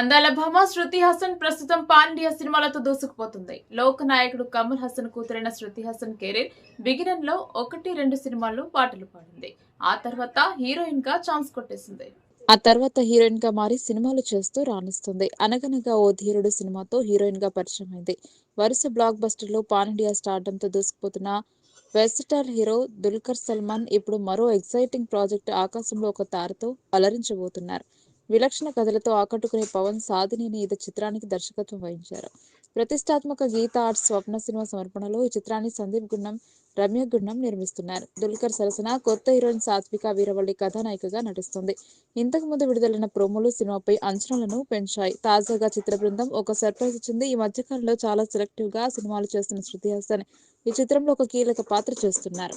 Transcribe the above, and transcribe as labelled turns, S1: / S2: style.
S1: అందాల భామ శృతి హాసన్ ప్రస్తుతం పాన్ ఇండియా సినిమాలతో దూసుకుపోతుంది. లోక నాయకుడు కమల్ హాసన్ కూతురైన శృతి హాసన్ కెరీర్ బిగినర్ లో 1-2 సినిమాల్లో పాటలు పాడింది. ఆ తర్వాత హీరోయిన్ గా ఛాన్స్ కొట్టేసింది.
S2: ఆ తర్వాత హీరోయిన్ గా మారి సినిమాలు చేస్తూ రాణిస్తుంది. అనగనగా ఓ ధీరుడు సినిమాతో హీరోయిన్ గా పరిచయం అయింది. వరుస బ్లాక్ బస్టర్లు పాన్ ఇండియా స్టార్డంతో దూసుకుపోతున్న వెర్సటైల్ హీరో దుల్కర్ సల్మాన్ ఇప్పుడు మరో ఎక్సైటింగ్ ప్రాజెక్ట్ ఆకాశంలో ఒక తారతో అలరించబోతున్నారు. విలక్షణ కథలతో ఆకట్టుకునే పవన్ సాధినేని ఈ చిత్రానికి దర్శకత్వం వహించారు. ప్రతిష్టాత్మక గీత ఆర్ట్స్ స్వప్న సినిమా సమర్పణలో ఈ చిత్రాన్ని సందీప్ గుండం, రమ్య గుండం నిర్మిస్తున్నారు. దుల్కర్ సరసన కొత్త హీరోయిన్ సాత్విక వీరవల్లి కథానాయికగా నటిస్తుంది. ఇంతకు ముందు విడుదలైన ప్రోమోలు సినిమాపై అంచనాలను పెంచాయి. తాజాగా చిత్ర బృందం ఒక సర్ప్రైజ్ ఇచ్చింది. ఈ మధ్యకాలంలో చాలా సెలెక్టివ్ గా సినిమాలు చేస్తున్న శృతి హాసన్ ఈ చిత్రంలో ఒక కీలక పాత్ర చేస్తున్నారు.